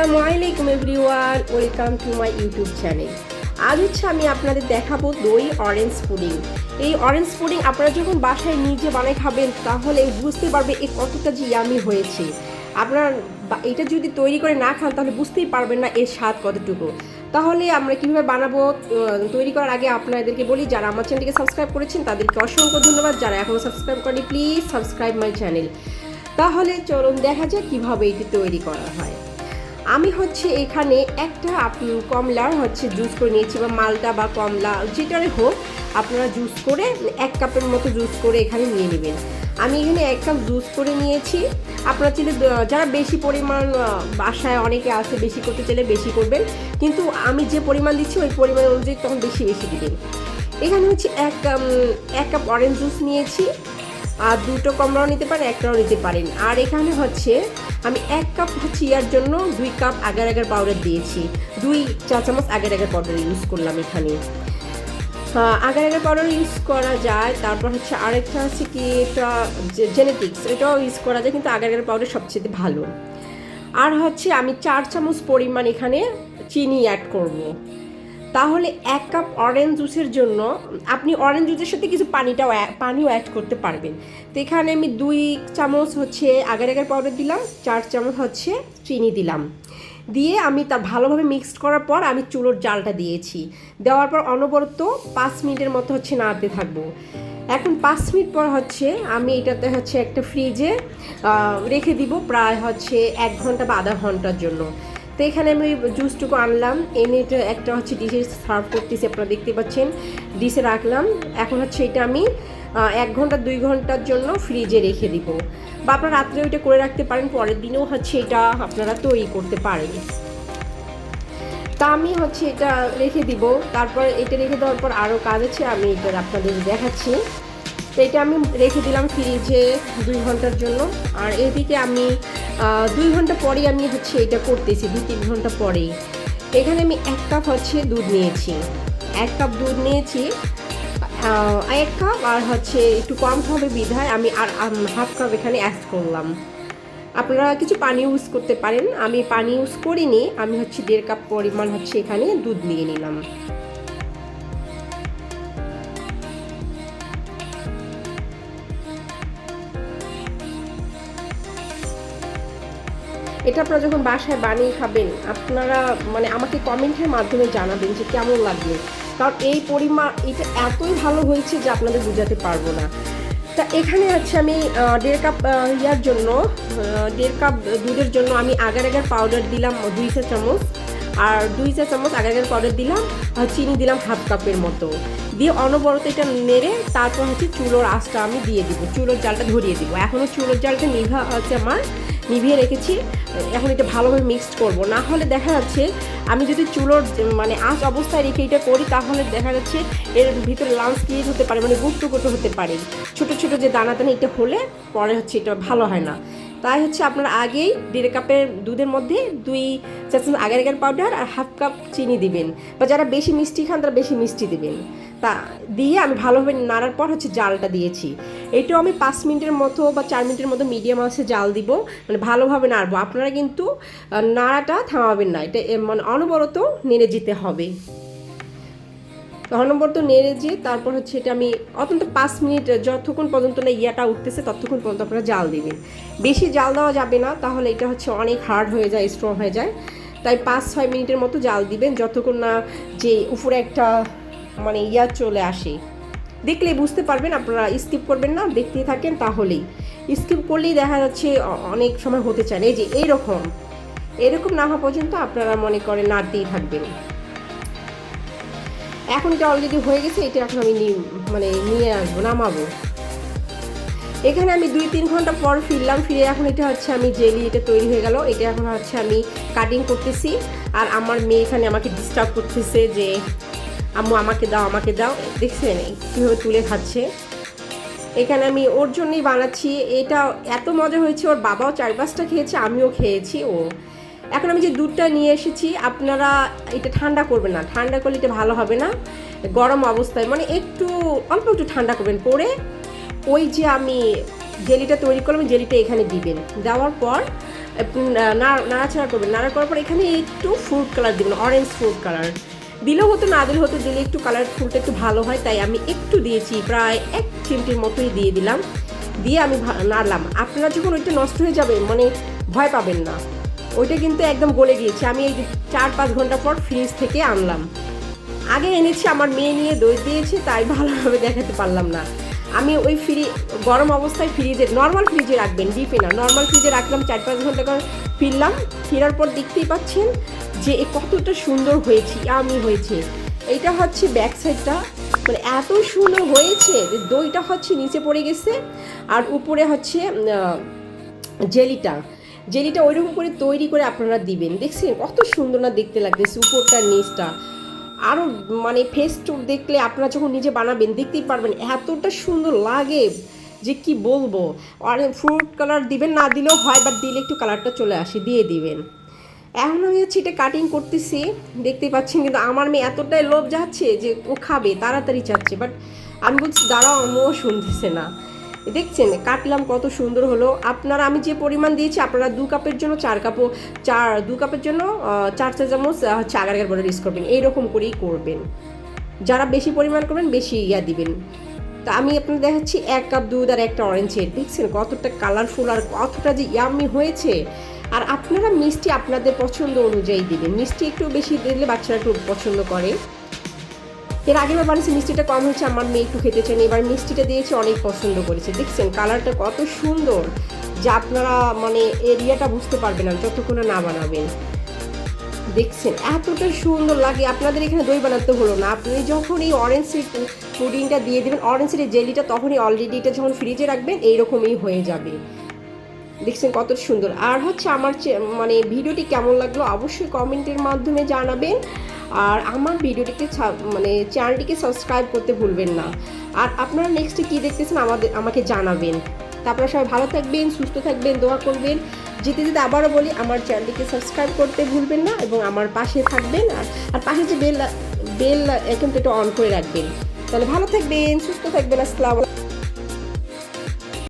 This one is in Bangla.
আসসালামু আলাইকুম everyone, welcome to my YouTube channel. আজ হচ্ছে আমি আপনাদের দেখাবো দই অরেঞ্জ পুডিং। এই অরেঞ্জ পুডিং আপনারা যখন বাসায় নিজে বানায় খাবেন তাহলে বুঝতে পারবে এ কতটা যে ইয়ামি হয়েছে। আপনার এটা যদি তৈরি করে না খান তাহলে বুঝতেই পারবেন না এর স্বাদ কতটুকু। তাহলে আমরা কীভাবে বানাবো তৈরি করার আগে আপনাদেরকে বলি, যারা আমার চ্যানেলটিকে সাবস্ক্রাইব করেছেন তাদেরকে অসংখ্য ধন্যবাদ। যারা এখনও সাবস্ক্রাইব করেনি প্লিজ সাবস্ক্রাইব মাই চ্যানেল। তাহলে চলুন দেখা যাক কীভাবে এটি তৈরি করা হয়। আমি হচ্ছে এখানে একটা কমলার জুস করে নিয়েছি, বা মালটা বা কমলা যেটারে হোক আপনারা জুস করে 1 কাপের মতো জুস করে এখানে নিয়ে নেবেন। আমি এখানে 1 কাপ জুস করে নিয়েছি। আপনারা চাইলে যারা বেশি পরিমাণ বাসায় অনেকে আছে বেশি করতে চাইলে বেশি করবেন, কিন্তু আমি যে পরিমাণ দিচ্ছি ওই পরিমাণ অনুযায়ী তখন বেশি দিবেন। এখানে হচ্ছে 1 কাপ অরেঞ্জ জুস নিয়েছি, আর 2টো কমলাও নিতে পারেন, 1টাও নিতে পারেন। আর এখানে হচ্ছে আমি 1 কাপ ইয়ার জন্য 2 কাপ আগার পাউডার দিয়েছি, 2 চা চামচ আগার পাউডার ইউজ করলাম এখানে। আগার পাউডার ইউজ করা যায়। তারপর হচ্ছে আরেকটা আছে কি, এটা জেনেটিক্স, এটাও ইউজ করা যায়, কিন্তু আগার পাউডার সবচেয়ে ভালো। আর হচ্ছে আমি 4 চামচ পরিমাণ এখানে চিনি অ্যাড করব। তাহলে 1 কাপ অরেঞ্জ জুসের জন্য আপনি অরেঞ্জ জুসের সাথে কিছু পানিও অ্যাড করতে পারবেন। তো এখানে আমি 2 চামচ হচ্ছে আগার পাউডার দিলাম, 4 চামচ হচ্ছে চিনি দিলাম, দিয়ে আমি তা ভালোভাবে মিক্সড করার পর আমি চুলোর জালটা দিয়েছি। দেওয়ার পর অনবরত 5 মিনিটের মতো নাড়তে থাকবো। এখন 5 মিনিট পর আমি এটাতে একটা ফ্রিজে রেখে দিব, প্রায় 1 ঘন্টা বা আধা ঘন্টার জন্য। তো এখানে আমি জুসটুকু আনলাম, এনে এটা একটা ডিশে সার্ভ করতেছি, আপনারা দেখতে পাচ্ছেন ডিশে রাখলাম। এখন এটা আমি 1 ঘন্টা 2 ঘন্টার জন্য ফ্রিজে রেখে দিব, বা আপনারা রাত্রে ওইটা করে রাখতে পারেন, পরের দিনেও এটা আপনারা তৈরি করতে পারেন। তা আমি এটা রেখে দিব। তারপর এটা রেখে দেওয়ার পর আরও কাজ আছে, আমি এটা আপনাদের দেখাচ্ছি। তো এটা আমি রেখে দিলাম ফ্রিজে 2 ঘন্টার জন্য। আর এদিকে আমি 2 ঘন্টা পরেই আমি এটা করতেছি, 2-3 ঘন্টা পরেই। এখানে আমি 1 কাপ দুধ নিয়েছি, 1 কাপ দুধ নিয়েছি, 1 কাপ আর একটু কম হবে বিধায় আমি আর 1/2 কাপ এখানে অ্যাড করলাম। আপনারা কিছু পানি ইউজ করতে পারেন, আমি পানি ইউজ করিনি, আমি 1.5 কাপ পরিমাণ এখানে দুধ নিয়ে নিলাম। এটা আপনারা যখন বাসায় বানিয়ে খাবেন আপনারা আমাকে কমেন্টের মাধ্যমে জানাবেন যে কেমন লাগবে, কারণ এই পরিমাণ এটা এতই ভালো হয়েছে যে আপনাদের বোঝাতে পারবো না। তা এখানে আমি 1.5 কাপ ইয়ার জন্য 1.5 কাপ দুধের জন্য আমি আগার পাউডার দিলাম 2 চা চামচ, আর 2 চা চামচ আগার পাউডার দিলাম, আর চিনি দিলাম 1/2 কাপের মতো, দিয়ে অনবরত এটা নেড়ে তারপর চুলোর আঁচটা আমি দিয়ে দিব, চুলোর জালটা ধরিয়ে দিব। এখনও চুলোর জালটা আমার নিভিয়ে রেখেছি। এখন এটা ভালোভাবে মিক্সড করব, না হলে দেখা যাচ্ছে আমি যদি চুলোর আঁচ অবস্থায় রেখে এটা করি তাহলে দেখা যাচ্ছে এর ভিতরে লাঞ্চ ক্রিয়েট হতে পারে, গুপ্ত হতে পারে, ছোটো ছোটো যে দানা এটা হলে পরে এটা ভালো হয় না। তাই আপনারা আগেই 1.5 কাপের দুধের মধ্যে 2 চা চামচ আগার পাউডার আর 1/2 কাপ চিনি দিবেন, বা যারা বেশি মিষ্টি খান তারা বেশি মিষ্টি দিবেন। তা দিয়ে আমি ভালোভাবে নাড়ার পর জালটা দিয়েছি। এটাও আমি 5 মিনিটের মতো বা 4 মিনিটের মতো মিডিয়াম আছে জাল দিব, ভালোভাবে নাড়বো। আপনারা কিন্তু নাড়াটা থামাবেন না, এটা অনবরত নেড়ে যেতে হবে। অনবরত নেড়ে যেয়ে তারপর এটা আমি অন্তত 5 মিনিট, যতক্ষণ পর্যন্ত না ইয়াটা উঠতেছে ততক্ষণ পর্যন্ত আপনারা জাল দিবেন। বেশি জাল দেওয়া যাবে না, তাহলে এটা অনেক হার্ড হয়ে যায়, স্ট্রং হয়ে যায়। তাই 5-6 মিনিটের মতো জাল দিবেন, যতক্ষণ না যে উপরে একটা ইয়া চলে আসে। দেখলেই বুঝতে পারবেন, আপনারা স্কিপ করবেন না, দেখতেই থাকেন। তাহলেই স্কিপ করলেই দেখা যাচ্ছে অনেক সময় হতে চায় না, এই যে এরকম না হওয়া পর্যন্ত আপনারা মনে করেন নাড়তেই থাকবেন। এখন এটা অলরেডি হয়ে গেছে, এটা এখন আমি নিয়ে আসবো, নামাবো। এখানে আমি 2-3 ঘন্টা পর ফিরে এখন এটা আমি জেলি এটা তৈরি হয়ে গেল। এটা এখন আমি কাটিং করতেছি, আর আমার মেয়ে এখানে আমাকে ডিস্টার্ব করতেছে যে আম্মু আমাকে দাও। দেখছেন কীভাবে তুলে খাচ্ছে। এখানে আমি ওর জন্যই বানাচ্ছি, এটা এত মজা হয়েছে, ওর বাবাও 4-5টা খেয়েছে, আমিও খেয়েছি। এখন আমি যে দুধটা নিয়ে এসেছি আপনারা এটা ঠান্ডা করবেন না, ঠান্ডা করলে এটা ভালো হবে না। গরম অবস্থায় একটু অল্প একটু ঠান্ডা করবেন, করে ওই যে আমি জেলিটা তৈরি করলাম জেলিটা এখানে দিবেন। দেওয়ার পর নাড়াচাড়া করবেন। নাড়া করার পর এখানে একটু ফ্রুট কালার দেবেন, অরেঞ্জ ফ্রুট কালার দিলেও হতো, না দিলে হতো, দিলে একটু কালারফুলটা একটু ভালো হয়, তাই আমি একটু দিয়েছি, প্রায় 1 চিমটির মতোই দিয়ে দিলাম। দিয়ে আমি নাড়লাম। আপনারা যখন ওইটা নষ্ট হয়ে যাবে মানে ভয় পাবেন না, ওইটা কিন্তু একদম গলে গিয়েছে। আমি এই 4-5 ঘন্টা পর ফ্রিজ থেকে আনলাম। আগে এনেছি, আমার মেয়ে নিয়ে দই দিয়েছে, তাই ভালোভাবে দেখাতে পারলাম না। আমি ওই গরম অবস্থায় নর্মাল ফ্রিজে রাখবেন, ডিপে না, নর্মাল ফ্রিজে রাখলাম। 4-5 ঘন্টা করে ফেরার পর দেখতেই পাচ্ছেন যে কতটা সুন্দর হয়েছে, ইয়ামি হয়েছে। এইটা হচ্ছে ব্যাক সাইডটা, মানে এত সুন্দর হয়েছে যে দইটা হচ্ছে নিচে পড়ে গেছে, আর উপরে হচ্ছে জেলিটা ওইরকম করে তৈরি করে আপনারা দিবেন। দেখছেন কত সুন্দর না দেখতে লাগতেছে, উপরটা নিচটা। আরও মানে ফেস টু দেখলে আপনারা যখন নিজে বানাবেন দেখতেই পারবেন এতটা সুন্দর লাগে যে কি বলবো। আর ফ্রুট কালার দিবেন, না দিলেও হয়, বাট দিলে একটু কালারটা চলে আসে, দিয়ে দিবেন। এখন আমি হচ্ছে এটা কাটিং করতেছি, দেখতেই পাচ্ছেন। কিন্তু আমার মেয়ে এতটাই লোভ যাচ্ছে যে ও খাবে, তাড়াতাড়ি চাচ্ছে, বাট আমি বলছি দাঁড়াও, আমিও শুনতেছে না। দেখছেন কাটলাম কত সুন্দর হলো। আপনারা আমি যে পরিমাণ দিয়েছি, আপনারা 2 কাপের জন্য 2 কাপের জন্য 4 চামচ হচ্ছে আগার বাটার ইউজ করবেন, এইরকম করেই করবেন। যারা বেশি পরিমাণ করবেন বেশি দিবেন। তা আমি আপনাদের দেখাচ্ছি 1 কাপ দুধ আর একটা অরেঞ্জের। দেখছেন কতটা কালারফুল আর কতটা যে ইয়াম্মি হয়েছে। আর আপনারা মিষ্টি আপনাদের পছন্দ অনুযায়ী দিবেন, মিষ্টি একটু বেশি দিলে বাচ্চারা একটু পছন্দ করে। এর আগেবার বানিয়েছি, মিষ্টিটা কম হয়েছে, আমার মেয়ে একটু খেতে চান, এবার মিষ্টিটা দিয়েছে, অনেক পছন্দ করেছে। দেখছেন কালারটা কত সুন্দর যে আপনারা মানে এরিয়াটা বুঝতে পারবেন না যতক্ষণ না বানাবেন। দেখছেন এতটা সুন্দর লাগে। আপনাদের এখানে দই বানাতে হলো না, আপনি যখন এই অরেঞ্জের পুডিংটা দিয়ে দেবেন, অরেঞ্জের জেলিটা, তখনই অলরেডি এটা যখন ফ্রিজে রাখবেন এইরকমই হয়ে যাবে। দেখছেন কত সুন্দর। আর হচ্ছে আমার মানে ভিডিওটি কেমন লাগলো অবশ্যই কমেন্টের মাধ্যমে জানাবেন। আর আমার ভিডিওটিকে মানে চ্যানেলটিকে সাবস্ক্রাইব করতে ভুলবেন না। আর আপনারা নেক্সটে কী দেখতেছেন আমাকে জানাবেন। তা আপনারা সবাই ভালো থাকবেন, সুস্থ থাকবেন, দোয়া করবেন। যেতে যেতে আবারও বলি, আমার চ্যানেলটিকে সাবস্ক্রাইব করতে ভুলবেন না এবং আমার পাশে থাকবেন। আর পাশে যে বেল আইকনটা একটু অন করে রাখবেন। তাহলে ভালো থাকবেন, সুস্থ থাকবেন। আসসালামু আলাইকুম।